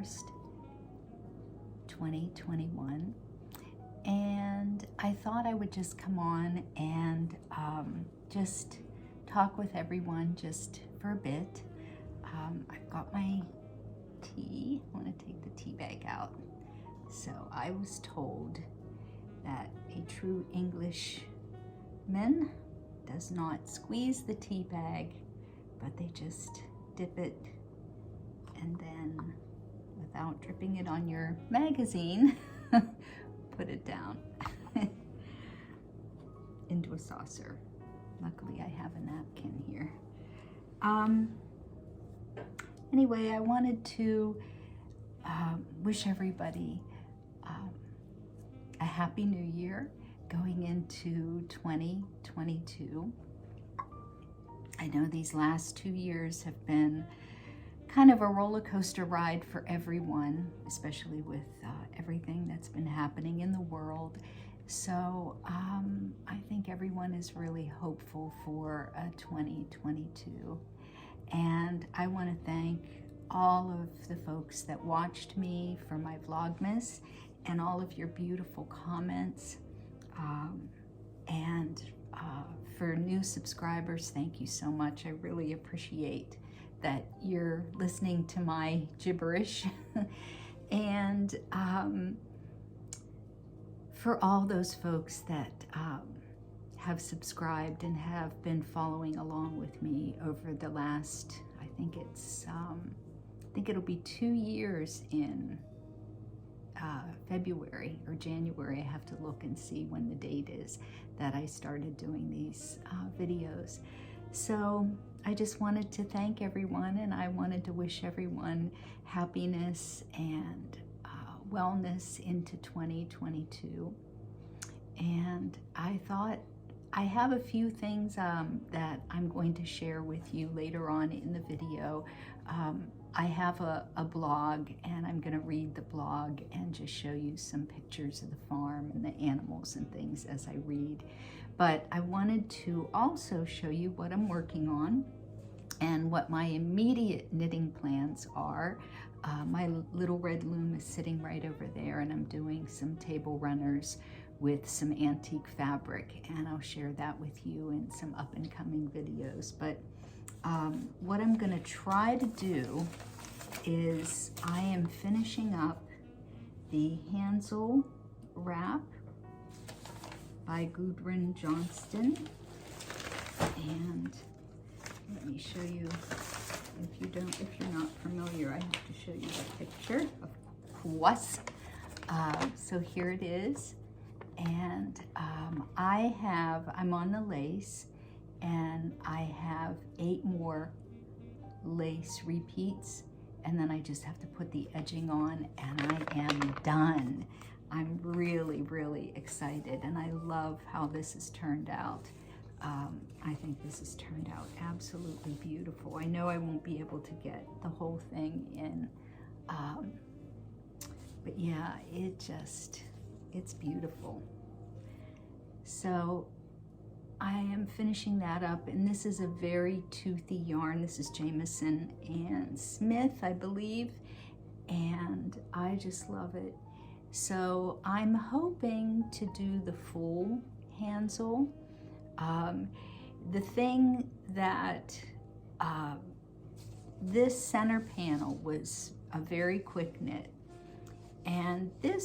1st, 2021. And I thought I would just come on and just talk with everyone just for a bit. I've got my tea. I want to take the tea bag out. So I was told that a true Englishman does not squeeze the tea bag, but they just dip it and then, without dripping it on your magazine, put it down into a saucer. Luckily I have a napkin here. Anyway, I wanted to wish everybody a happy new year going into 2022. I know these last 2 years have been kind of a roller coaster ride for everyone, especially with everything that's been happening in the world. So I think everyone is really hopeful for 2022. And I want to thank all of the folks that watched me for my Vlogmas and all of your beautiful comments. And for new subscribers, thank you so much. I really appreciate that you're listening to my gibberish. And for all those folks that have subscribed and have been following along with me over the last, I think it'll be 2 years in February or January. I have to look and see when the date is that I started doing these videos. So I just wanted to thank everyone, and I wanted to wish everyone happiness and wellness into 2022. And I thought I have a few things that I'm going to share with you later on in the video. I have a blog, and I'm going to read the blog and just show you some pictures of the farm and the animals and things as I read. But I wanted to also show you what I'm working on and what my immediate knitting plans are. My little red loom is sitting right over there, and I'm doing some table runners with some antique fabric, and I'll share that with you in some up and coming videos. But what I'm going to try to do is I am finishing up the Hansel wrap by Gudrun Johnston, and let me show you, if you're not familiar, I have to show you the picture, of course. So here it is, and I'm on the lace, and I have 8 more lace repeats, and then I just have to put the edging on, and I am done. I'm really, really excited, and I love how this has turned out. I think this has turned out absolutely beautiful. I know I won't be able to get the whole thing in, but yeah, it's beautiful. So I am finishing that up, and this is a very toothy yarn. This is Jamieson and Smith, I believe, and I just love it. So I'm hoping to do the full Hansel. The thing that this center panel was a very quick knit, and the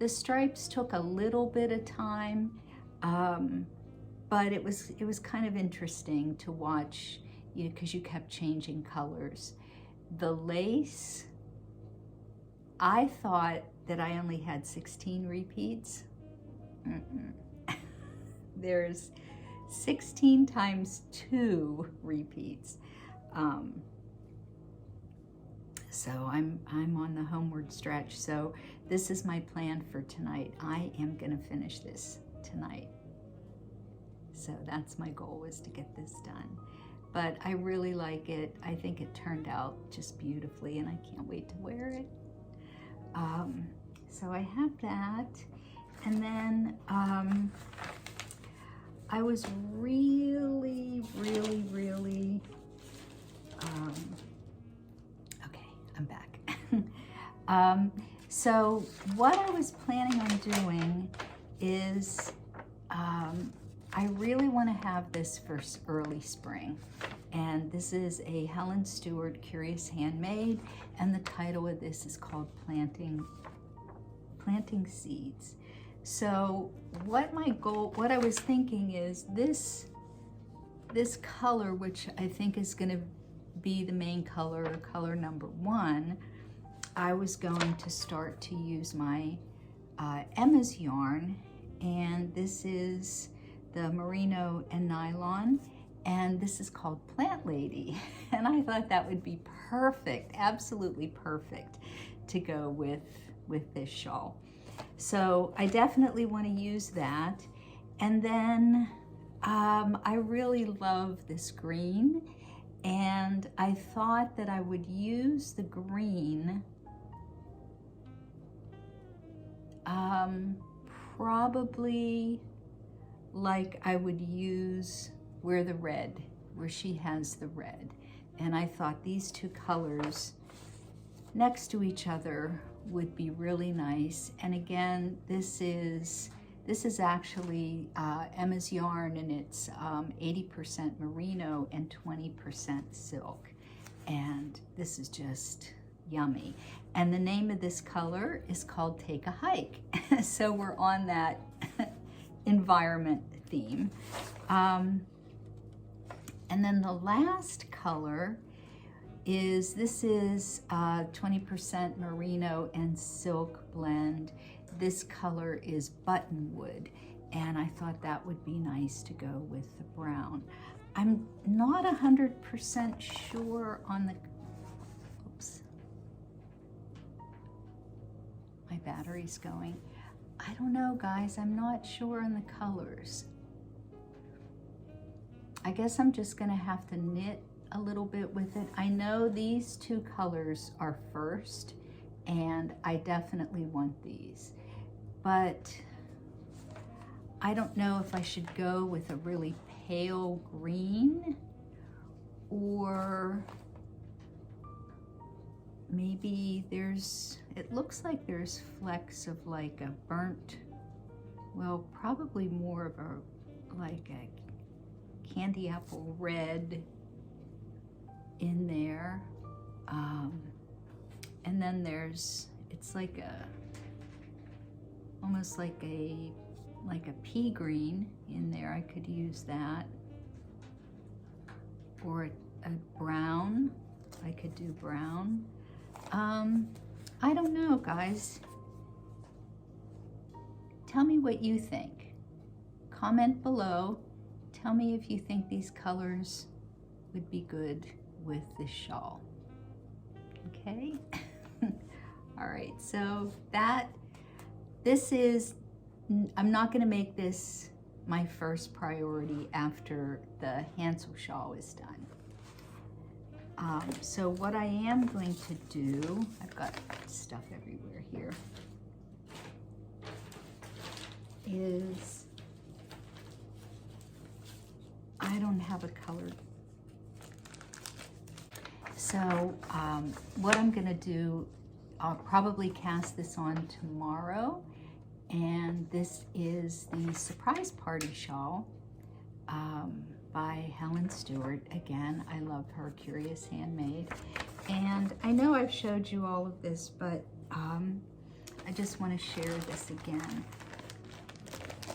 stripes took a little bit of time, but it was kind of interesting to watch, because you kept changing colors. The lace, I thought that I only had 16 repeats. There's 16 times 2 repeats. So I'm on the homeward stretch. So this is my plan for tonight. I am gonna finish this tonight. So that's my goal, is to get this done. But I really like it. I think it turned out just beautifully, and I can't wait to wear it. So I have that. And then I was really, okay, I'm back. So what I was planning on doing is I really want to have this for early spring. And this is a Helen Stewart Curious Handmade, and the title of this is called Planting Seeds. So what I was thinking is this color, which I think is going to be the main color, or color number 1, I was going to start to use my Emma's yarn, and this is the merino and nylon, and this is called Plant Lady. And I thought that would be perfect, absolutely perfect to go with this shawl. So I definitely want to use that. And then I really love this green, and I thought that I would use the green probably like I would use where she has the red. And I thought these two colors next to each other would be really nice. And again, this is actually Emma's yarn, and it's 80% merino and 20% silk. And this is just yummy. And the name of this color is called Take a Hike. So we're on that environment theme. And then the last color is, this is 20% merino and silk blend. This color is Buttonwood, and I thought that would be nice to go with the brown. I'm not 100% sure on the, oops, my battery's going. I don't know, guys, I'm not sure on the colors. I guess I'm just gonna have to knit a little bit with it. I know these two colors are first, and I definitely want these, but I don't know if I should go with a really pale green, or maybe it looks like there's flecks of like a burnt, well, probably more of like a candy apple red in there. And then it's like almost like a pea green in there. I could use that. Or a brown, I could do brown. I don't know, guys. Tell me what you think. Comment below. Tell me if you think these colors would be good with this shawl. Okay? All right, so I'm not gonna make this my first priority after the Hansel shawl is done. So what I am going to do, I've got stuff everywhere here, is I don't have a color. So what I'm gonna do, I'll probably cast this on tomorrow, and this is the Surprise Party shawl by Helen Stewart. Again, I love her Curious Handmade. And I know I've showed you all of this, but I just want to share this again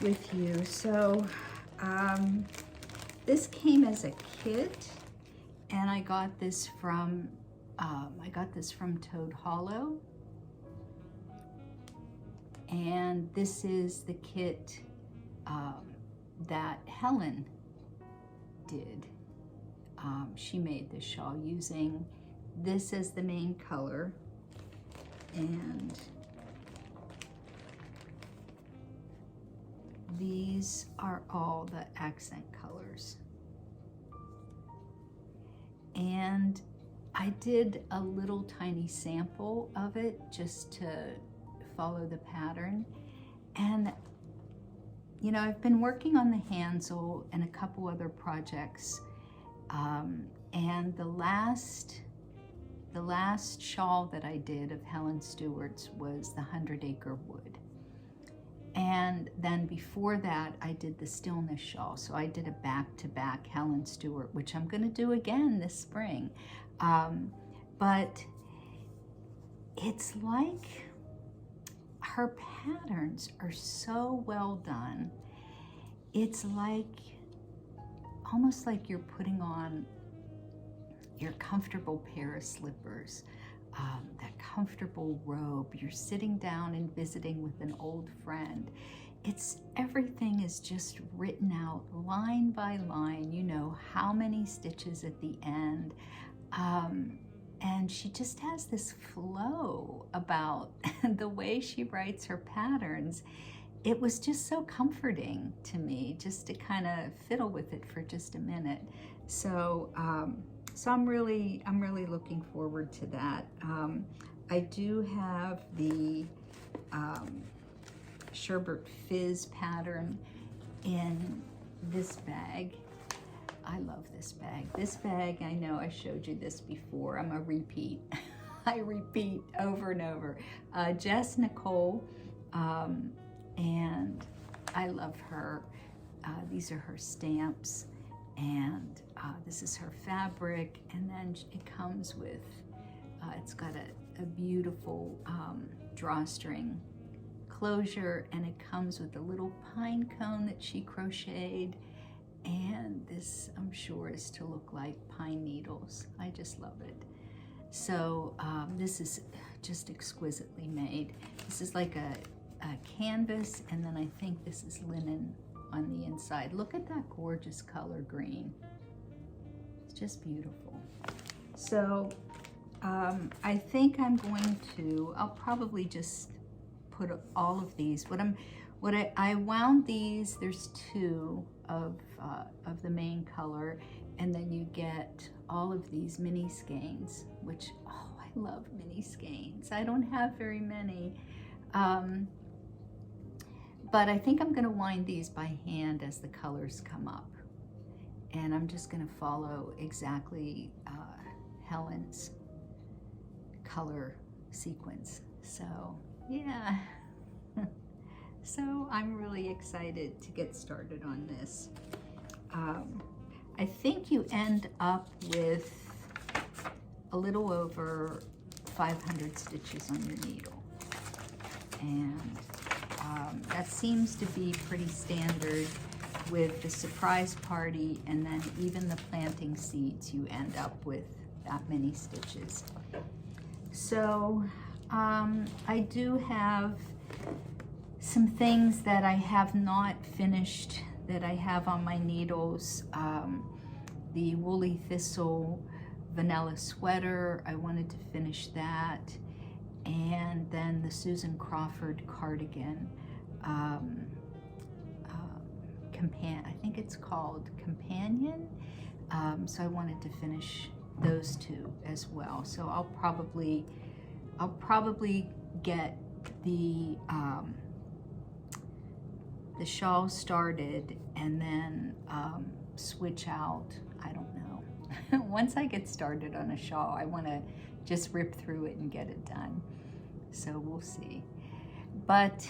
with you. So this came as a kit, and I got this from Toad Hollow. And this is the kit that Helen did. She made this shawl using this as the main color, and these are all the accent colors. And I did a little tiny sample of it just to follow the pattern. And you know, I've been working on the Hansel and a couple other projects, and the last the last shawl that I did of Helen Stewart's was the 100 Acre Wood. And then before that, I did the Stillness shawl. So I did a back-to-back Helen Stewart, which I'm going to do again this spring. But it's like her patterns are so well done. It's like, almost like you're putting on your comfortable pair of slippers, that comfortable robe. You're sitting down and visiting with an old friend. Everything is just written out line by line. You know how many stitches at the end. And she just has this flow about the way she writes her patterns. It was just so comforting to me just to kind of fiddle with it for just a minute. So I'm really looking forward to that. I do have the Sherbert Fizz pattern in this bag. I love this bag. This bag, I know I showed you this before. I'm a repeat. I repeat over and over. Jess Nicole, and I love her. These are her stamps, and this is her fabric, and then it comes with, it's got a beautiful drawstring closure, and it comes with a little pine cone that she crocheted. And this, I'm sure, is to look like pine needles. I just love it. So this is just exquisitely made. This is like a canvas, and then I think this is linen on the inside. Look at that gorgeous color green. It's just beautiful. So I think I'm going to, I'll probably just put all of these. I wound these, there's two of the main color, and then you get all of these mini skeins, which, oh, I love mini skeins. I don't have very many, but I think I'm gonna wind these by hand as the colors come up, and I'm just gonna follow exactly Helen's color sequence. So yeah. So I'm really excited to get started on this. I think you end up with a little over 500 stitches on your needle. And that seems to be pretty standard with the surprise party, and then even the planting seeds, you end up with that many stitches. So I do have some things that I have not finished that I have on my needles. The Woolly Thistle vanilla sweater, I wanted to finish that. And then the Susan Crawford cardigan, I think it's called Companion. So I wanted to finish those two as well. So I'll probably get the shawl started and then switch out. I don't know. Once I get started on a shawl, I want to just rip through it and get it done. So we'll see. But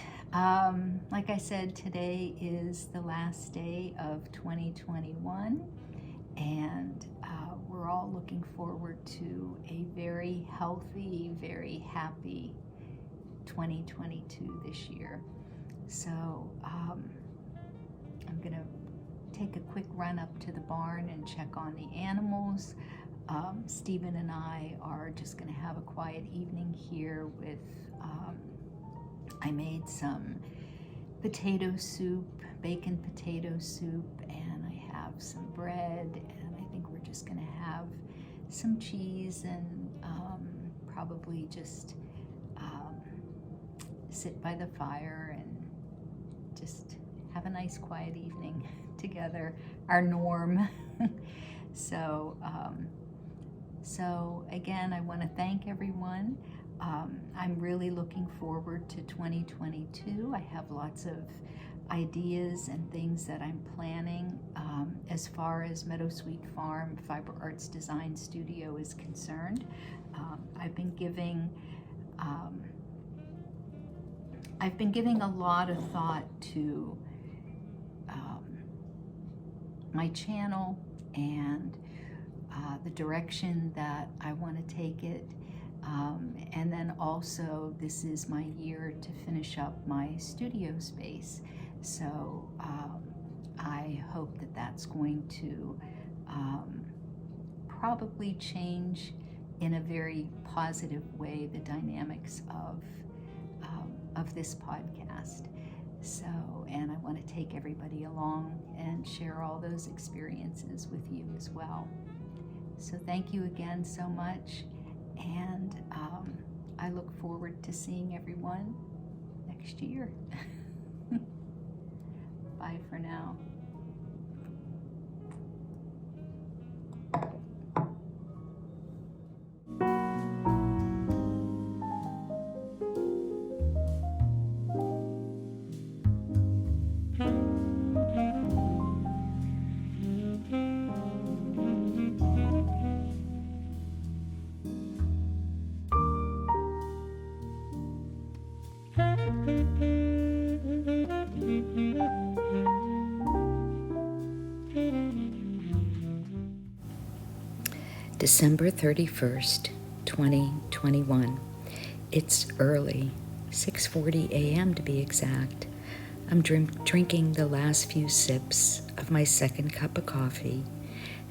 like I said, today is the last day of 2021, and we're all looking forward to a very healthy, very happy 2022 this year. So I'm gonna take a quick run up to the barn and check on the animals. Stephen and I are just gonna have a quiet evening here with, I made some potato soup, bacon potato soup, and I have some bread, and I think we're just gonna have some cheese and probably just sit by the fire and just have a nice quiet evening together, our norm. So again, I want to thank everyone. I'm really looking forward to 2022. I have lots of ideas and things that I'm planning as far as Meadowsweet Farm Fiber Arts Design Studio is concerned. I've been giving a lot of thought to my channel and the direction that I want to take it. And then also, this is my year to finish up my studio space. So I hope that that's going to probably change in a very positive way the dynamics of this podcast. So, and I want to take everybody along and share all those experiences with you as well. So thank you again so much, and I look forward to seeing everyone next year. Bye for now. December 31st, 2021. It's early, 6:40 a.m. to be exact. I'm drinking the last few sips of my second cup of coffee,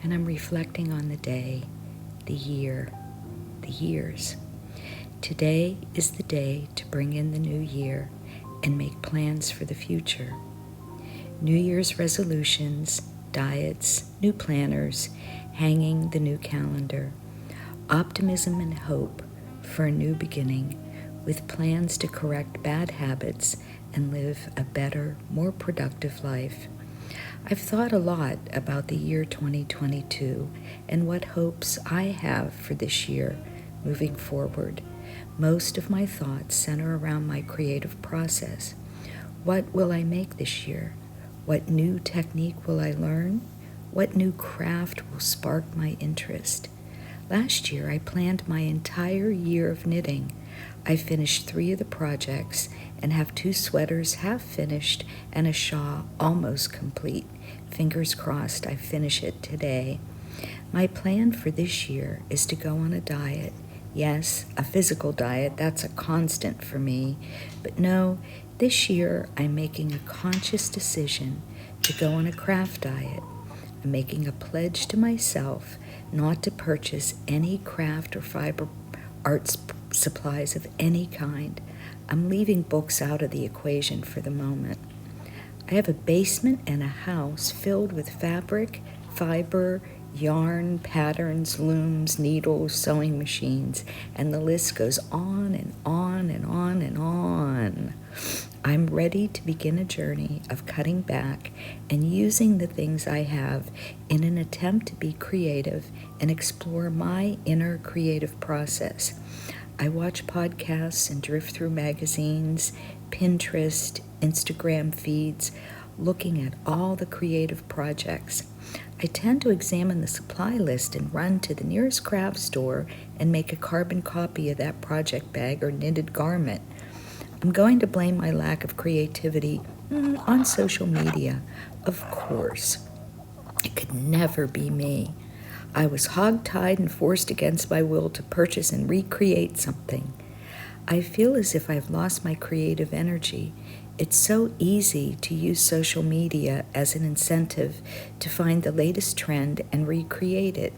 and I'm reflecting on the day, the year, the years. Today is the day to bring in the new year and make plans for the future. New Year's resolutions, diets, new planners, hanging the new calendar, optimism and hope for a new beginning, with plans to correct bad habits and live a better, more productive life. I've thought a lot about the year 2022 and what hopes I have for this year moving forward. Most of my thoughts center around my creative process. What will I make this year? What new technique will I learn? What new craft will spark my interest? Last year, I planned my entire year of knitting. I finished 3 of the projects and have 2 sweaters half finished and a shawl almost complete. Fingers crossed I finish it today. My plan for this year is to go on a diet. Yes, a physical diet, that's a constant for me. But no, this year I'm making a conscious decision to go on a craft diet. I'm making a pledge to myself not to purchase any craft or fiber arts supplies of any kind. I'm leaving books out of the equation for the moment. I have a basement and a house filled with fabric, fiber, yarn, patterns, looms, needles, sewing machines, and the list goes on and on and on and on. I'm ready to begin a journey of cutting back and using the things I have in an attempt to be creative and explore my inner creative process. I watch podcasts and drift through magazines, Pinterest, Instagram feeds, looking at all the creative projects. I tend to examine the supply list and run to the nearest craft store and make a carbon copy of that project bag or knitted garment. I'm going to blame my lack of creativity on social media. Of course. It could never be me. I was hogtied and forced against my will to purchase and recreate something. I feel as if I've lost my creative energy. It's so easy to use social media as an incentive to find the latest trend and recreate it.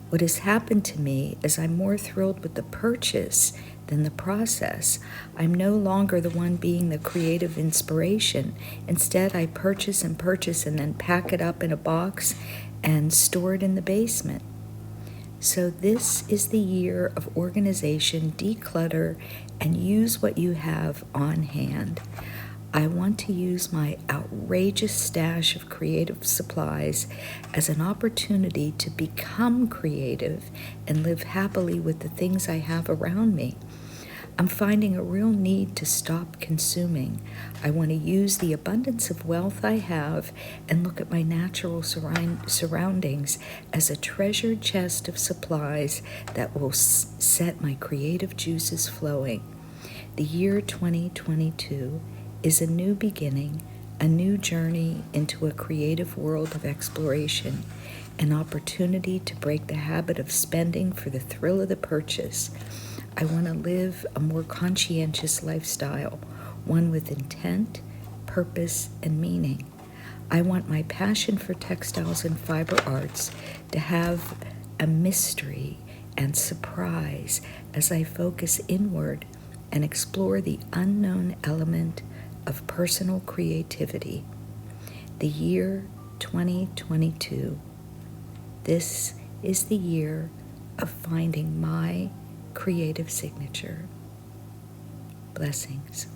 What has happened to me is I'm more thrilled with the purchase than the process. I'm no longer the one being the creative inspiration. Instead, I purchase and then pack it up in a box and store it in the basement. So this is the year of organization, declutter, and use what you have on hand. I want to use my outrageous stash of creative supplies as an opportunity to become creative and live happily with the things I have around me. I'm finding a real need to stop consuming. I want to use the abundance of wealth I have and look at my natural surroundings as a treasured chest of supplies that will set my creative juices flowing. The year 2022 is a new beginning, a new journey into a creative world of exploration, an opportunity to break the habit of spending for the thrill of the purchase. I want to live a more conscientious lifestyle, one with intent, purpose, and meaning. I want my passion for textiles and fiber arts to have a mystery and surprise as I focus inward and explore the unknown element of personal creativity. The year 2022. This is the year of finding my creative signature. Blessings.